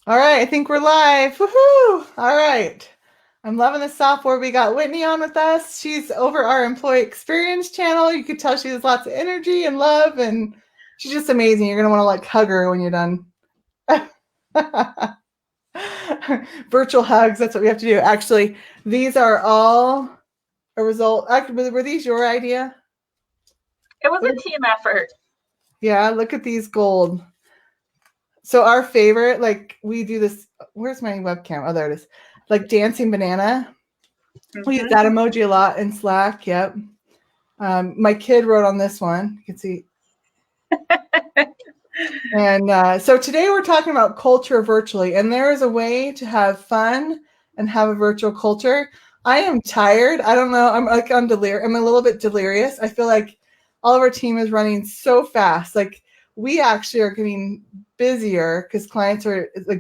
All right, I think we're live. Woohoo! All right. I'm loving the software. We got Whitney on with us. She's over our employee experience channel. You could tell she has lots of energy and love, and she's just amazing. You're going to want to hug her when you're done. Virtual hugs. That's what we have to do. Actually, these are all a result. Were these your idea? It was a team effort. Yeah, look at these gold. So our favorite, we do this. Where's my webcam? Oh, there it is. Dancing banana. We use that emoji a lot in Slack. Yep. My kid wrote on this one. You can see. And so today we're talking about culture virtually, and there is a way to have fun and have a virtual culture. I am tired. I don't know. I'm a little bit delirious. I feel like all of our team is running so fast. We actually are getting busier because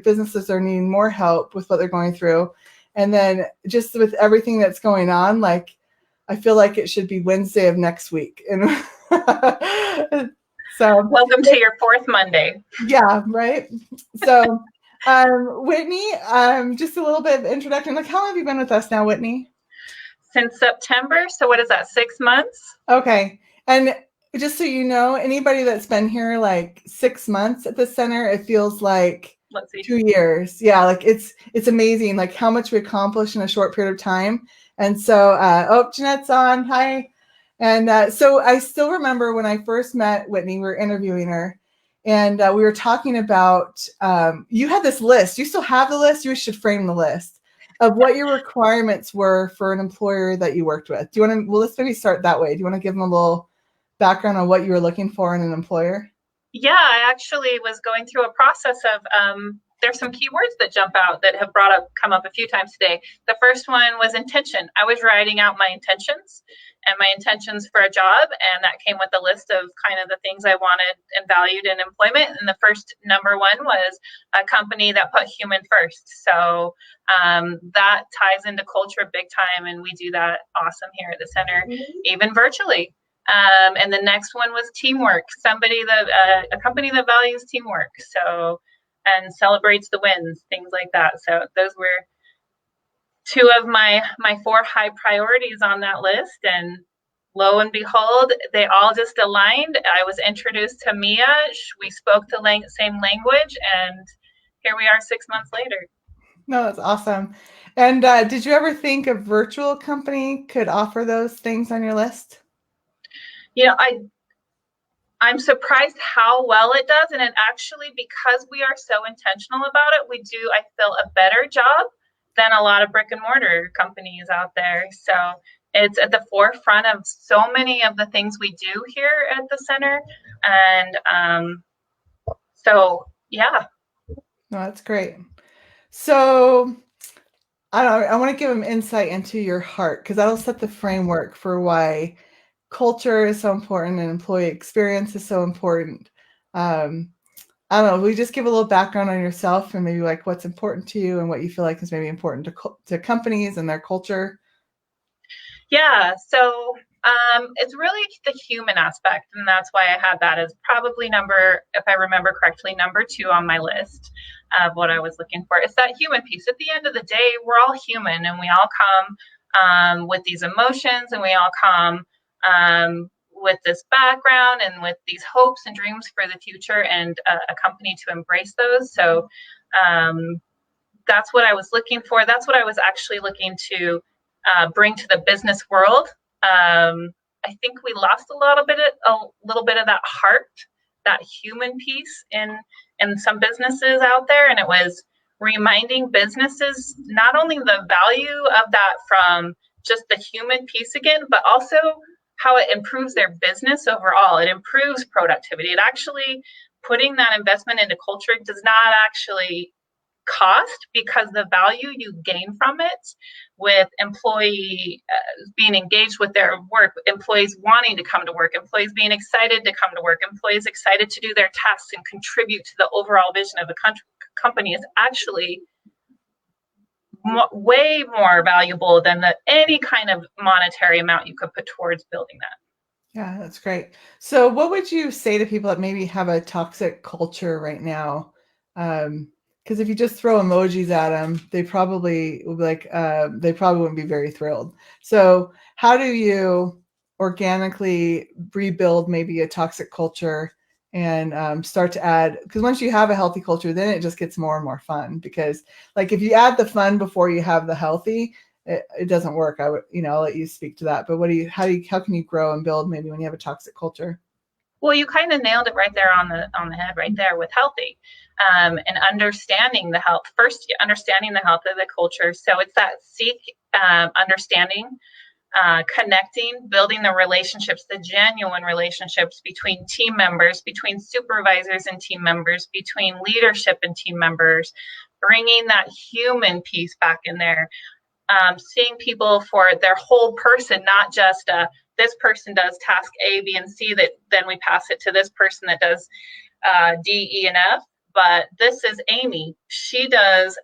businesses are needing more help with what they're going through. And then just with everything that's going on, I feel like it should be Wednesday of next week. And so welcome to your fourth Monday. Yeah, right. So Whitney, just a little bit of introduction. How long have you been with us now, Whitney? Since September. So what is that, 6 months? Okay. And just so you know, anybody that's been here 6 months at the center, it feels like 2 years. Yeah, it's amazing how much we accomplished in a short period of time. And so, Jeanette's on. Hi. And so I still remember when I first met Whitney, we were interviewing her, and we were talking about, you had this list. You still have the list? You should frame the list of what your requirements were for an employer that you worked with. Do you want to, let's maybe start that way. Do you want to give them a little background on what you were looking for in an employer? Yeah, I actually was going through a process of, there's some keywords that jump out that have come up a few times today. The first one was intention. I was writing out my intentions and my intentions for a job, and that came with a list of kind of the things I wanted and valued in employment. And the first number one was a company that put human first. So that ties into culture big time, and we do that awesome here at the center, even virtually. And the next one was teamwork. A company that values teamwork, and celebrates the wins, things like that. So those were two of my 4 high priorities on that list, and lo and behold, they all just aligned. I was introduced to Mia. We spoke the same language, and here we are 6 months later. No, that's awesome. And did you ever think a virtual company could offer those things on your list? I'm surprised how well it does, and it actually, because we are so intentional about it, we do, I feel, a better job than a lot of brick and mortar companies out there. So it's at the forefront of so many of the things we do here at the center. And so, yeah. No, that's great. So I want to give them insight into your heart, because that'll set the framework for why culture is so important and employee experience is so important. I don't know. Will you just give a little background on yourself and maybe what's important to you and what you feel like is maybe important to companies and their culture? Yeah. So it's really the human aspect, and that's why I had that as probably if I remember correctly, number 2 on my list of what I was looking for. It's that human piece. At the end of the day, we're all human, and we all come with these emotions, and we all come with this background and with these hopes and dreams for the future, and a company to embrace those. So that's what I was looking for. That's what I was actually looking to bring to the business world. I think we lost a little bit of that heart, that human piece in some businesses out there, and it was reminding businesses not only the value of that from just the human piece again, but also how it improves their business overall. It improves productivity. It actually, putting that investment into culture does not actually cost, because the value you gain from it, with employee being engaged with their work, employees wanting to come to work, employees being excited to come to work, employees excited to do their tasks and contribute to the overall vision of the company, is actually way more valuable than any kind of monetary amount you could put towards building that. Yeah, that's great. So what would you say to people that maybe have a toxic culture right now? Because Because if you just throw emojis at them, they probably will be like, they probably wouldn't be very thrilled. So how do you organically rebuild maybe a toxic culture and start to add, because once you have a healthy culture, then it just gets more and more fun. Because like if you add the fun before you have the healthy, it doesn't work. I would, I'll let you speak to that. But how can you grow and build maybe when you have a toxic culture? Well, you kind of nailed it right there on the head, right there with healthy, and understanding the health. First, understanding the health of the culture. So it's that understanding, connecting, building the relationships, the genuine relationships between team members, between supervisors and team members, between leadership and team members, bringing that human piece back in there. Seeing people for their whole person, not just this person does task A, B, and C, that then we pass it to this person that does D, E, and F. But this is Amy. She does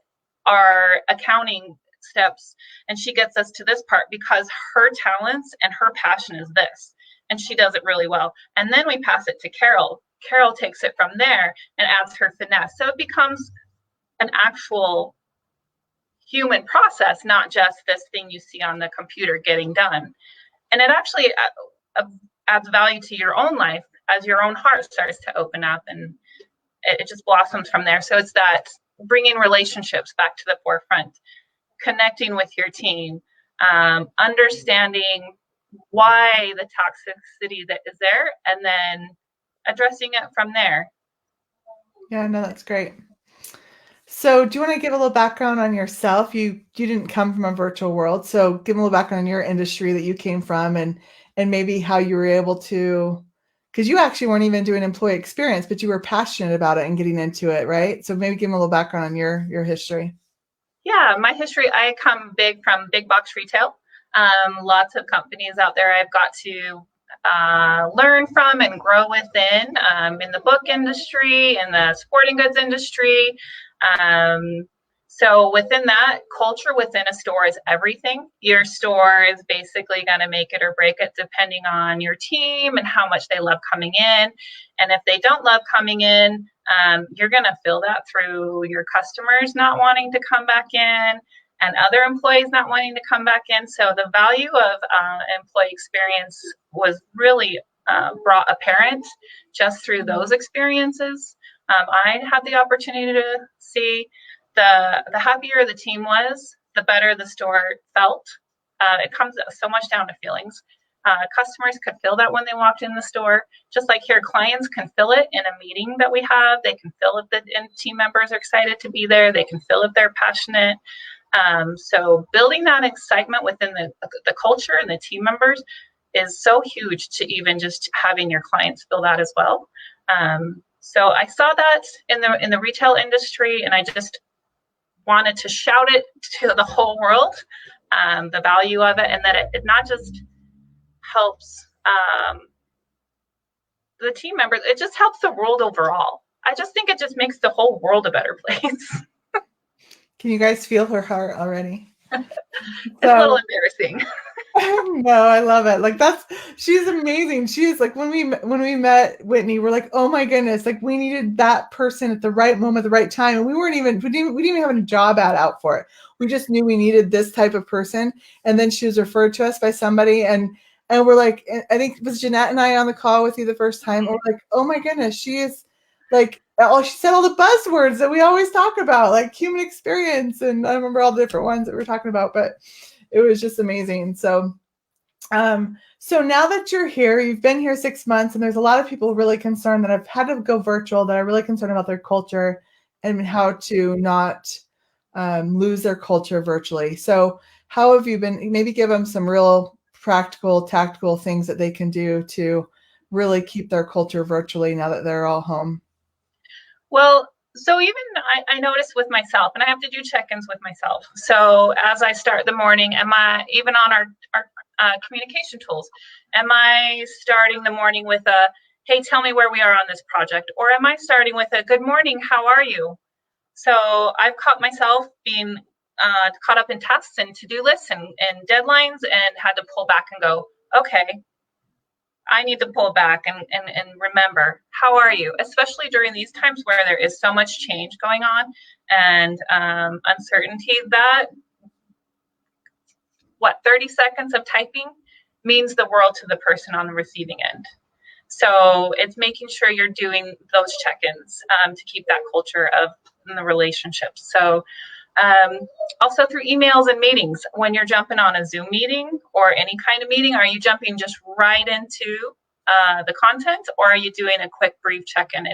our accounting steps and she gets us to this part because her talents and her passion is this. And she does it really well. And then we pass it to Carol. Carol takes it from there and adds her finesse. So it becomes an actual human process, not just this thing you see on the computer getting done. And it actually adds value to your own life as your own heart starts to open up, and it just blossoms from there. So it's that bringing relationships back to the forefront, connecting with your team, understanding why the toxicity that is there, and then addressing it from there. Yeah, no, that's great. So do you want to give a little background on yourself? You didn't come from a virtual world, so give a little background on your industry that you came from and maybe how you were able to, because you actually weren't even doing employee experience, but you were passionate about it and getting into it, right? So maybe give them a little background on your history. Yeah, my history, I come from big box retail. Lots of companies out there I've got to learn from and grow within, in the book industry, in the sporting goods industry. So within that, culture within a store is everything. Your store is basically going to make it or break it depending on your team and how much they love coming in. And if they don't love coming in, you're going to feel that through your customers not wanting to come back in and other employees not wanting to come back in. So the value of employee experience was really brought apparent just through those experiences. I had the opportunity to see the happier the team was, the better the store felt. It comes so much down to feelings. Customers could feel that when they walked in the store, just like here, clients can feel it in a meeting that we have. They can feel if the team members are excited to be there. They can feel if they're passionate. So building that excitement within the culture and the team members is so huge to even just having your clients feel that as well. So I saw that in the retail industry, and I just wanted to shout it to the whole world, the value of it, and that it not just helps the team members, it just helps the world overall. I just think it just makes the whole world a better place. Can you guys feel her heart already? It's a little embarrassing. No, I love it. Like she's amazing. She's like, when we met Whitney, we're like, oh my goodness, like we needed that person at the right moment, at the right time. And we didn't even have a job ad out for it. We just knew we needed this type of person. And then she was referred to us by somebody, and we're like, I think it was Jeanette and I on the call with you the first time. We're like, oh my goodness, she is like, she said all the buzzwords that we always talk about, like human experience. And I remember all the different ones that we're talking about, but it was just amazing. So, so now that you're here, you've been here 6 months, and there's a lot of people really concerned that have had to go virtual, that are really concerned about their culture and how to not lose their culture virtually. So how have you been? Maybe give them some real practical, tactical things that they can do to really keep their culture virtually now that they're all home. Well, so even I notice with myself, and I have to do check-ins with myself. So as I start the morning, am I, even on our communication tools, am I starting the morning with a, hey, tell me where we are on this project? Or am I starting with a, good morning, how are you? So I've caught myself being caught up in tasks and to-do lists and deadlines, and had to pull back and go, okay, I need to pull back and remember, how are you? Especially during these times where there is so much change going on. and uncertainty, that 30 seconds of typing means the world to the person on the receiving end. So it's making sure you're doing those check-ins to keep that culture of the relationship. So also through emails and meetings, when you're jumping on a Zoom meeting or any kind of meeting, are you jumping just right into the content, or are you doing a quick brief check-in?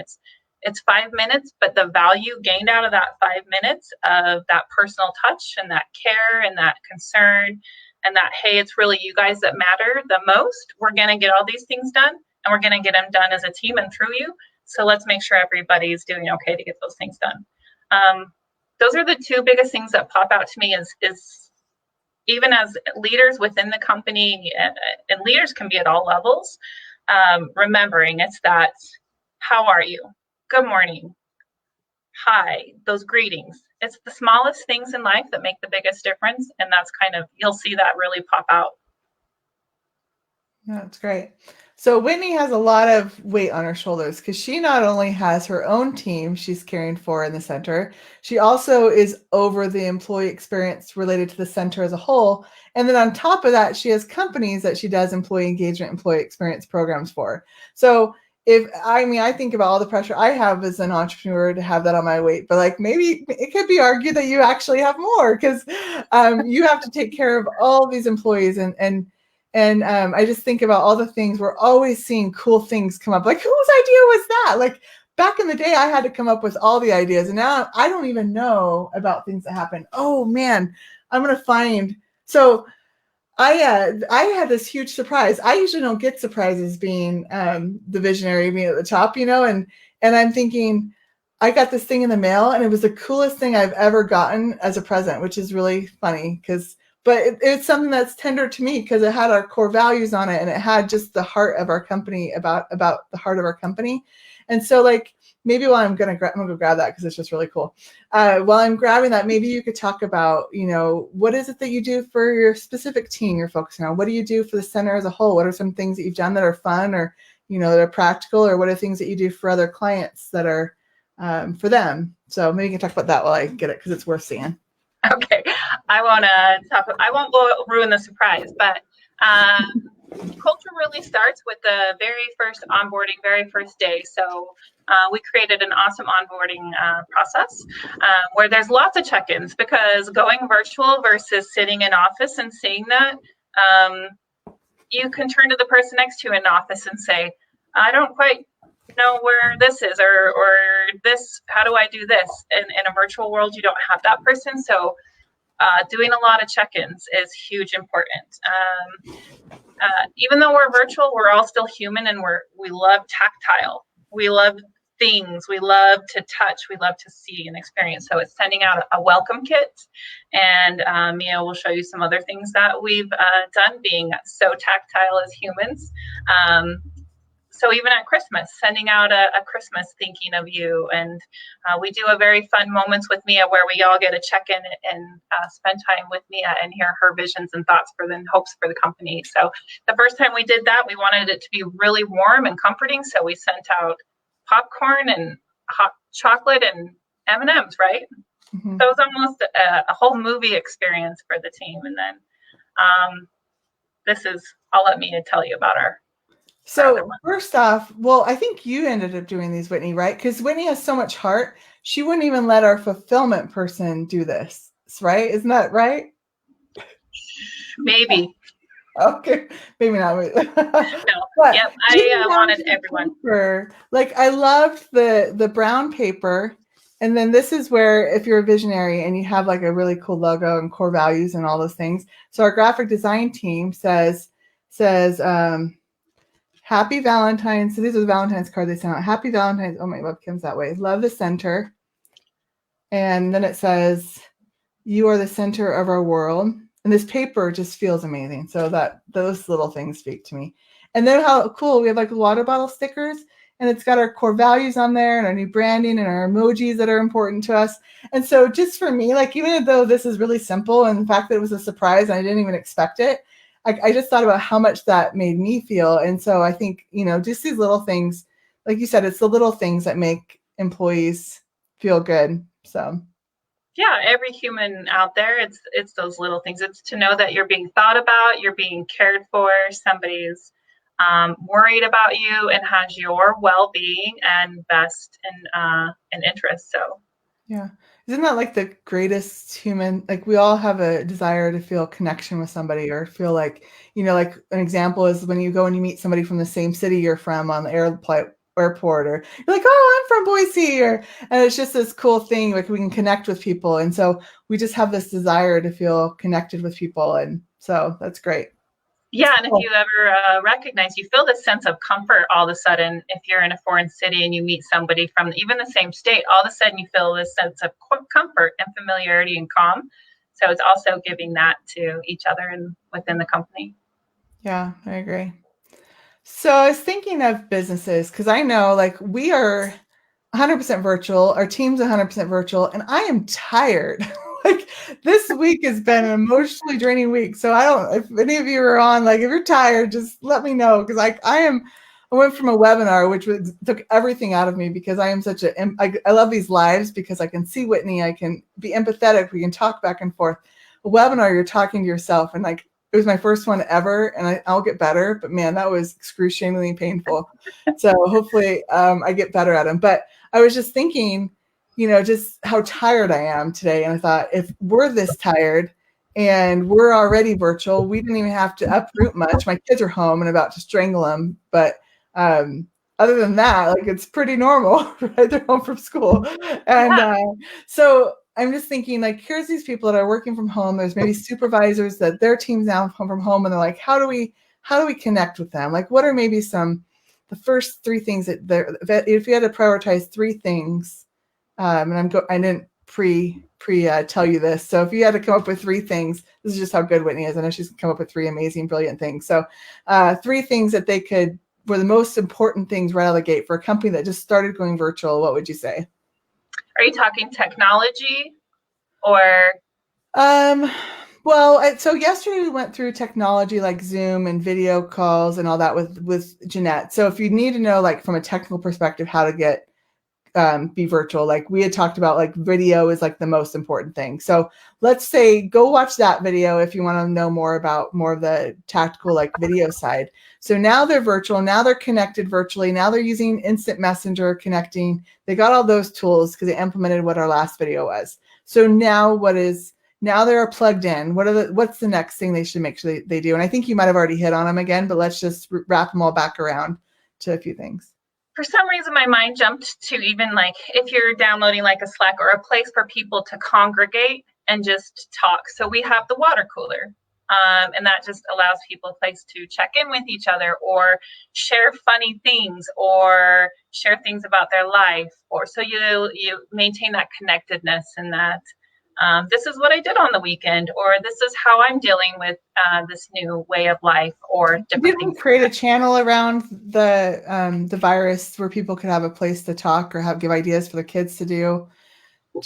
It's 5 minutes, but the value gained out of that 5 minutes of that personal touch and that care and that concern and that, hey, it's really you guys that matter the most. We're going to get all these things done, and we're going to get them done as a team and through you. So let's make sure everybody's doing okay to get those things done. Those are the two biggest things that pop out to me is even as leaders within the company, and leaders can be at all levels, remembering it's that, how are you? Good morning. Hi, those greetings. It's the smallest things in life that make the biggest difference. And that's kind of, you'll see that really pop out. That's great. So Whitney has a lot of weight on her shoulders because she not only has her own team she's caring for in the center, she also is over the employee experience related to the center as a whole. And then on top of that, she has companies that she does employee engagement, employee experience programs for. So I think about all the pressure I have as an entrepreneur to have that on my weight, but like maybe it could be argued that you actually have more because you have to take care of all of these employees and I just think about all the things we're always seeing cool things come up. Like, whose idea was that? Like back in the day, I had to come up with all the ideas, and now I don't even know about things that happen. Oh man, I'm gonna find. So I had this huge surprise. I usually don't get surprises being the visionary, being at the top, and I'm thinking I got this thing in the mail, and it was the coolest thing I've ever gotten as a present, which is really funny but it's something that's tender to me because it had our core values on it, and it had just the heart of our company about the heart of our company. And so like maybe while I'm gonna go grab that because it's just really cool. While I'm grabbing that, maybe you could talk about, what is it that you do for your specific team you're focusing on? What do you do for the center as a whole? What are some things that you've done that are fun or, that are practical, or what are things that you do for other clients that are for them? So maybe you can talk about that while I get it because it's worth seeing. Okay, I won't ruin the surprise, but culture really starts with the very first onboarding, very first day. So we created an awesome onboarding process where there's lots of check-ins, because going virtual versus sitting in office and seeing that, you can turn to the person next to you in office and say, I don't quite know where this is, or this, how do I do this? In a virtual world, you don't have that person. So doing a lot of check-ins is huge important. Even though we're virtual, we're all still human, and we love tactile. We love things. We love to touch. We love to see and experience. So it's sending out a welcome kit, and Mia will show you some other things that we've done, being so tactile as humans. So even at Christmas, sending out a Christmas thinking of you. And we do a very fun Moments with Mia where we all get a check-in and spend time with Mia and hear her visions and thoughts and hopes for the company. So the first time we did that, we wanted it to be really warm and comforting. So we sent out popcorn and hot chocolate and M&Ms, right? Mm-hmm. So it was almost a whole movie experience for the team. And then I'll let Mia tell you about our. So first off, well, I think you ended up doing these, Whitney, right? Because Whitney has so much heart. She wouldn't even let our fulfillment person do this, right? Isn't that right? Maybe. Okay, maybe not. No. Yep. I wanted everyone. Paper. Like I loved the brown paper. And then this is where, if you're a visionary and you have like a really cool logo and core values and all those things. So our graphic design team says, Happy Valentine's. So these are the Valentine's cards they sent out. Happy Valentine's. Oh, my webcam's that way. Love the center. And then it says, you are the center of our world. And this paper just feels amazing. So those little things speak to me. And then how cool, we have like water bottle stickers, and it's got our core values on there and our new branding and our emojis that are important to us. And so just for me, like, even though this is really simple, and the fact that it was a surprise and I didn't even expect it, I just thought about how much that made me feel. And so I think, just these little things, like you said, it's the little things that make employees feel good. So Yeah, every human out there, it's those little things. It's to know that you're being thought about, you're being cared for, somebody's worried about you and has your well-being and best in interest. So Yeah. Isn't that like the greatest human? Like we all have a desire to feel connection with somebody or feel like, like an example is when you go and you meet somebody from the same city you're from on the airport, or you're like, oh, I'm from Boise, and it's just this cool thing. Like we can connect with people. And so we just have this desire to feel connected with people. And so that's great. yeah, and if you ever recognize, you feel this sense of comfort all of a sudden. If you're in a foreign city and you meet somebody from even the same state, all of a sudden you feel this sense of comfort and familiarity and calm. So it's also giving that to each other and within the company. Yeah, I agree. So I was thinking of businesses because I know like we are 100% virtual, our team's 100% virtual, and I am tired. Like this week has been an emotionally draining week. So I don't, if any of you are on, like if you're tired, just let me know. Cause like I went from a webinar, which took everything out of me because I am I love these lives because I can see Whitney, I can be empathetic, we can talk back and forth. A webinar, you're talking to yourself, and like it was my first one ever, and I'll get better, but man, that was excruciatingly painful. So hopefully I get better at them. But I was just thinking, just how tired I am today. And I thought, if we're this tired and we're already virtual, we didn't even have to uproot much. My kids are home and about to strangle them. But other than that, like it's pretty normal, right? They're home from school. And so I'm just thinking, like, here's these people that are working from home. There's maybe supervisors that their team's now home from home, and they're like, how do we connect with them? Like, what are maybe the first three things if you had to prioritize three things, and I didn't pre tell you this. So if you had to come up with three things, this is just how good Whitney is. I know she's come up with three amazing, brilliant things. So three things that were the most important things right out of the gate for a company that just started going virtual. What would you say? Are you talking technology or? Well, so yesterday we went through technology like Zoom and video calls and all that with Jeanette. So if you need to know, like from a technical perspective, how to be virtual, like we had talked about, like video is like the most important thing. So let's say go watch that video if you want to know more about more of the tactical like video side. So now they're virtual, now they're connected virtually, now they're using instant messenger connecting. They got all those tools because they implemented what our last video was. So now they're plugged in. What's the next thing they should make sure they do? And I think you might have already hit on them again, but let's just wrap them all back around to a few things. For some reason, my mind jumped to even like if you're downloading like a Slack or a place for people to congregate and just talk. So we have the water cooler, and that just allows people a place to check in with each other or share funny things or share things about their life. Or so you maintain that connectedness and that this is what I did on the weekend, or this is how I'm dealing with this new way of life, or different things. Create a channel around the virus where people could have a place to talk or give ideas for the kids to do. We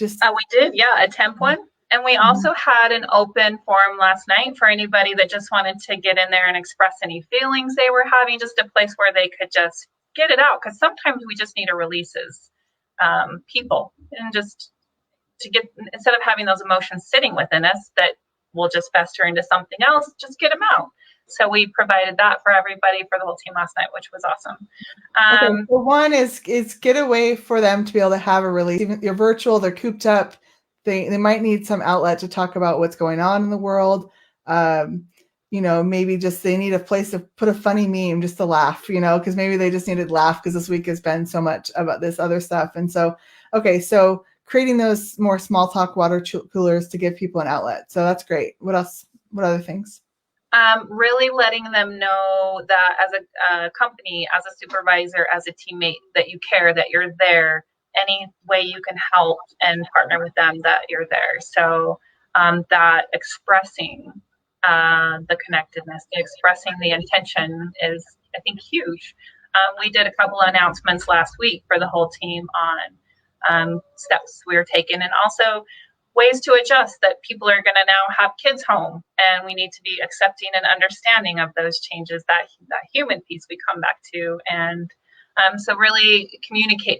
did, yeah, a temp one. And we also had an open forum last night for anybody that just wanted to get in there and express any feelings they were having, just a place where they could just get it out. Because sometimes we just need to release as people, and just to get, instead of having those emotions sitting within us that will just fester into something else, just get them out. So we provided that for everybody, for the whole team last night, which was awesome. Okay, so one is get a way for them to be able to have a release. Even you're virtual, they're cooped up. They might need some outlet to talk about what's going on in the world. Maybe just they need a place to put a funny meme just to laugh, because maybe they just needed to laugh because this week has been so much about this other stuff. And so, okay, so creating those more small talk water coolers to give people an outlet. So that's great. What else? What other things? Really letting them know that as a company, as a supervisor, as a teammate, that you care, that you're there. Any way you can help and partner with them, that you're there. So that expressing the connectedness, expressing the intention is, I think, huge. We did a couple of announcements last week for the whole team on steps we were taking, and also ways to adjust, that people are going to now have kids home, and we need to be accepting and understanding of those changes, that human piece we come back to. And so really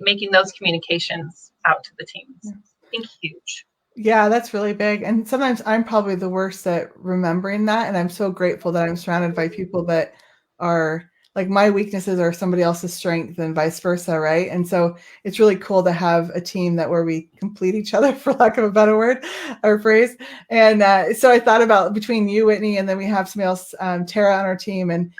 making those communications out to the teams. I think huge. Yeah, that's really big. And sometimes I'm probably the worst at remembering that. And I'm so grateful that I'm surrounded by people that are like my weaknesses are somebody else's strength and vice versa. Right. And so it's really cool to have a team that where we complete each other, for lack of a better word or phrase. And so I thought about between you, Whitney, and then we have somebody else, Tara, on our team. And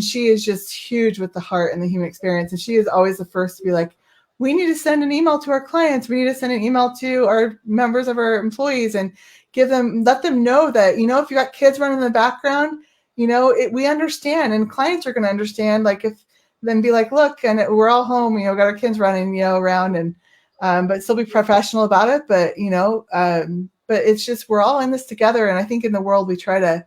she is just huge with the heart and the human experience. And she is always the first to be like, we need to send an email to our clients. We need to send an email to our members of our employees and let them know that, if you got kids running in the background, we understand, and clients are going to understand. Like if then be like, look, and we're all home, got our kids running, around, and but still be professional about it. But but it's just we're all in this together, and I think in the world we try to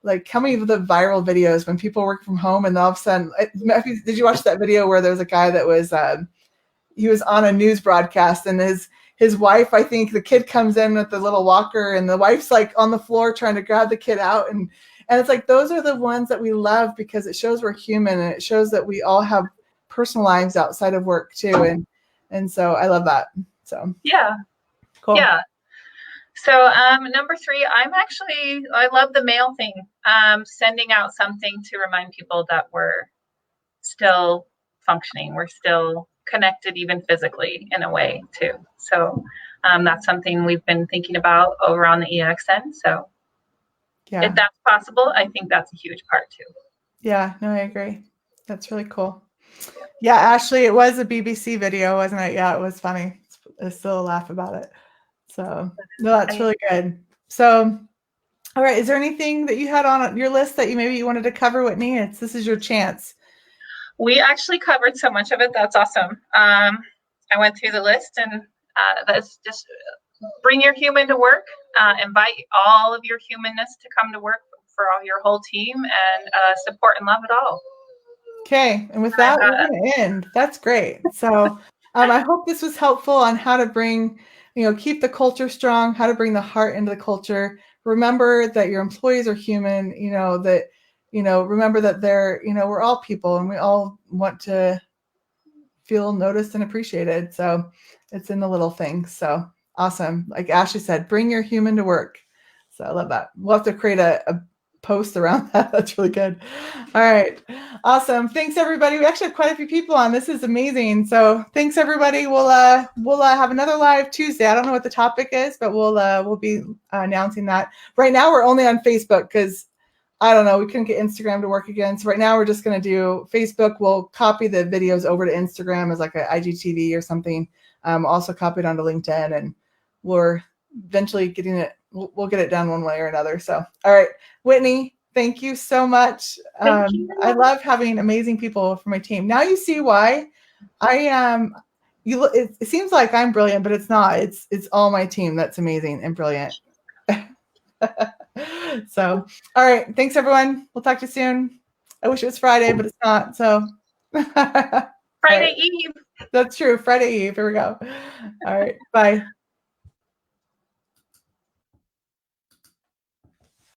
like how many of the viral videos when people work from home and all of a sudden, did you watch that video where there was a guy that was he was on a news broadcast and his wife, I think the kid comes in with the little walker and the wife's like on the floor trying to grab the kid out. And it's like, those are the ones that we love because it shows we're human and it shows that we all have personal lives outside of work too. And so I love that. So, yeah. Cool. Yeah. So number 3, I love the mail thing. Sending out something to remind people that we're still functioning. We're still connected even physically in a way too. So that's something we've been thinking about over on the EXN. So if that's possible, I think that's a huge part too. Yeah, no, I agree. That's really cool. Yeah, Ashley, it was a BBC video, wasn't it? Yeah, it was funny. I still laugh about it. So no, that's really good. So, all right, is there anything that you had on your list that you wanted to cover, Whitney? This is your chance. We actually covered so much of it. That's awesome. I went through the list, and that's just bring your human to work. Invite all of your humanness to come to work for all your whole team, and support and love it all. Okay, and with that, we're going to end. That's great. So I hope this was helpful on how to bring, keep the culture strong, how to bring the heart into the culture. Remember that your employees are human, that remember that they're, we're all people and we all want to feel noticed and appreciated. So it's in the little things. So awesome. Like Ashley said, bring your human to work. So I love that. We'll have to create a post around that. That's really good. All right. Awesome. Thanks everybody. We actually have quite a few people on. This is amazing. So thanks everybody. We'll have another live Tuesday. I don't know what the topic is, but we'll be announcing that. Right now we're only on Facebook because I don't know, we couldn't get Instagram to work again. So right now we're just going to do Facebook. We'll copy the videos over to Instagram as like an IGTV or something. Also copy it onto LinkedIn, and we're eventually getting it. We'll get it done one way or another. So, all right, Whitney, thank you so much. I love having amazing people for my team. Now you see why I am. It seems like I'm brilliant, but it's not. It's all my team that's amazing and brilliant. So, all right. Thanks, everyone. We'll talk to you soon. I wish it was Friday, but it's not. So, Friday Eve. That's true. Friday Eve. Here we go. All right. Bye.